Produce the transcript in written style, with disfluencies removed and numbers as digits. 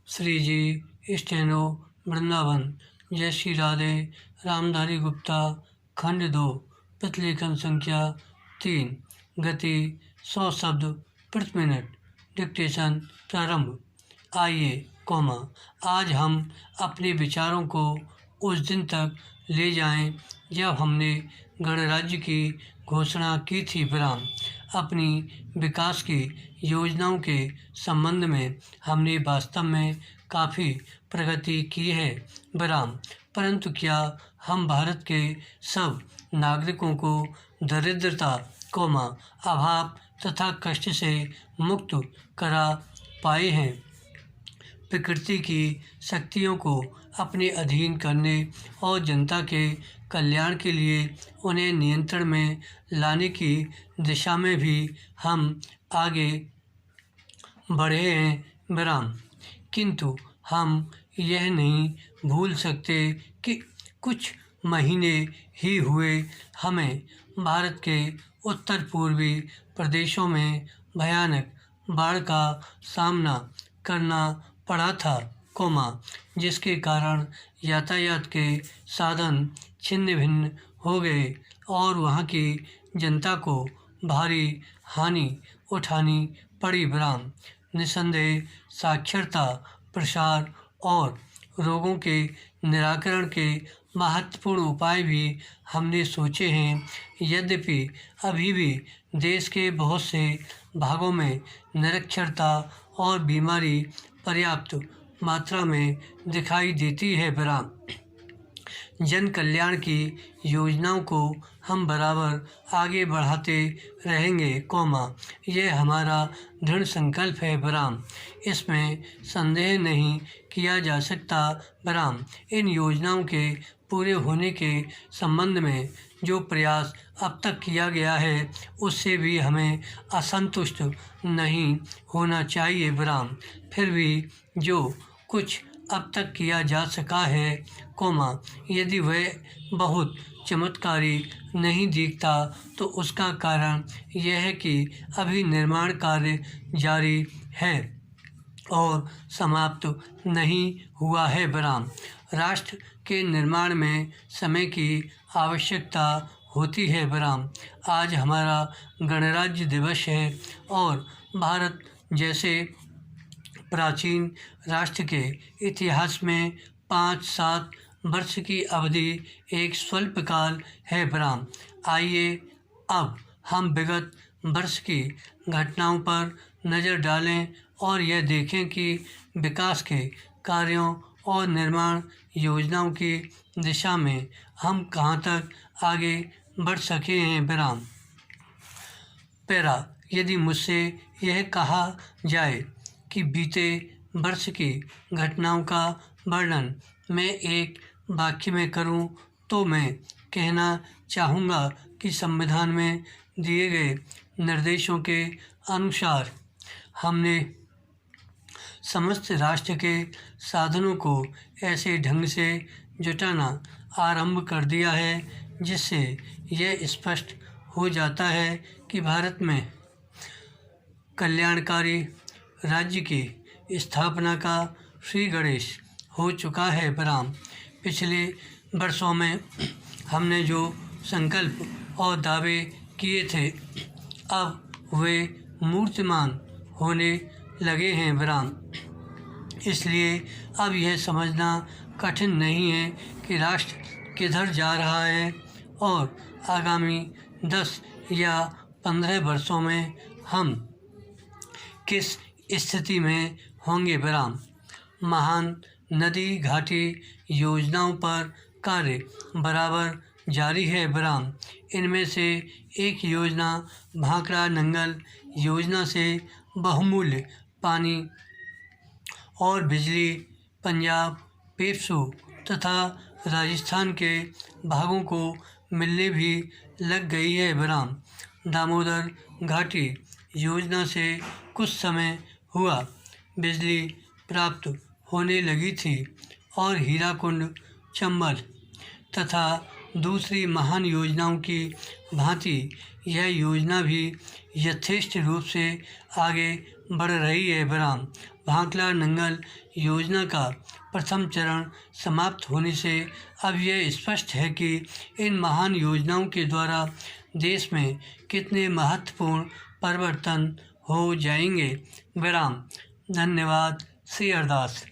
श्री जी steno Vrindavan. जय श्री राधे। रामधारी गुप्ता खंड 2 प्रतिलेखन संख्या 3 गति 100 शब्द प्रति मिनट। डिक्टेशन प्रारंभ। आइए आज हम अपने विचारों को उस दिन तक ले जाएं जब हमने गणराज्य की घोषणा की थी। अपनी विकास की योजनाओं के संबंध में हमने वास्तव में काफ़ी प्रगति की है परंतु क्या हम भारत के सब नागरिकों को दरिद्रता, अभाव तथा कष्ट से मुक्त करा पाए हैं? प्रकृति की शक्तियों को अपने अधीन करने और जनता के कल्याण के लिए उन्हें नियंत्रण में लाने की दिशा में भी हम आगे बढ़े हैं किंतु हम यह नहीं भूल सकते कि कुछ महीने ही हुए हमें भारत के उत्तर पूर्वी प्रदेशों में भयानक बाढ़ का सामना करना पड़ा था जिसके कारण यातायात के साधन छिन्न भिन्न हो गए और वहाँ की जनता को भारी हानि उठानी पड़ी। निसंदेह साक्षरता, प्रसार और रोगों के निराकरण के महत्वपूर्ण उपाय भी हमने सोचे हैं। यद्यपि अभी भी देश के बहुत से भागों में निरक्षरता और बीमारी पर्याप्त मात्रा में दिखाई देती है। जन कल्याण की योजनाओं को हम बराबर आगे बढ़ाते रहेंगे यह हमारा दृढ़ संकल्प है। इसमें संदेह नहीं किया जा सकता। इन योजनाओं के पूरे होने के संबंध में जो प्रयास अब तक किया गया है उससे भी हमें असंतुष्ट नहीं होना चाहिए। फिर भी जो कुछ अब तक किया जा सका है यदि वह बहुत चमत्कारिक नहीं दिखता तो उसका कारण यह है कि अभी निर्माण कार्य जारी है और समाप्त नहीं हुआ है। राष्ट्र के निर्माण में समय की आवश्यकता होती है। आज हमारा गणराज्य दिवस है और भारत जैसे प्राचीन राष्ट्र के इतिहास में 5-7 वर्ष की अवधि एक स्वल्पकाल है। आइए अब हम विगत वर्ष की घटनाओं पर नज़र डालें और यह देखें कि विकास के कार्यों और निर्माण योजनाओं की दिशा में हम कहां तक आगे बढ़ सके हैं। यदि मुझसे यह कहा जाए कि बीते वर्ष की घटनाओं का वर्णन मैं एक वाक्य में करूं तो मैं कहना चाहूँगा कि संविधान में दिए गए निर्देशों के अनुसार हमने समस्त राष्ट्र के साधनों को ऐसे ढंग से जुटाना आरंभ कर दिया है जिससे यह स्पष्ट हो जाता है कि भारत में कल्याणकारी राज्य की स्थापना का श्री गणेश हो चुका है। पिछले वर्षों में हमने जो संकल्प और दावे किए थे अब वे मूर्तिमान होने लगे हैं। इसलिए अब यह समझना कठिन नहीं है कि राष्ट्र किधर जा रहा है और आगामी 10 या 15 वर्षों में हम किस स्थिति में होंगे। महान नदी घाटी योजनाओं पर कार्य बराबर जारी है। इनमें से एक योजना भाखड़ा नंगल योजना से बहुमूल्य पानी और बिजली पंजाब, पेप्सू तथा राजस्थान के भागों को मिलने भी लग गई है। दामोदर घाटी योजना से कुछ समय हुआ बिजली प्राप्त होने लगी थी और हीराकुंड, चंबल तथा दूसरी महान योजनाओं की भांति यह योजना भी यथेष्ट रूप से आगे बढ़ रही है। विराम। भांकला नंगल योजना का प्रथम चरण समाप्त होने से अब यह स्पष्ट है कि इन महान योजनाओं के द्वारा देश में कितने महत्वपूर्ण परिवर्तन हो जाएंगे। विराम। धन्यवाद। श्री अरदास।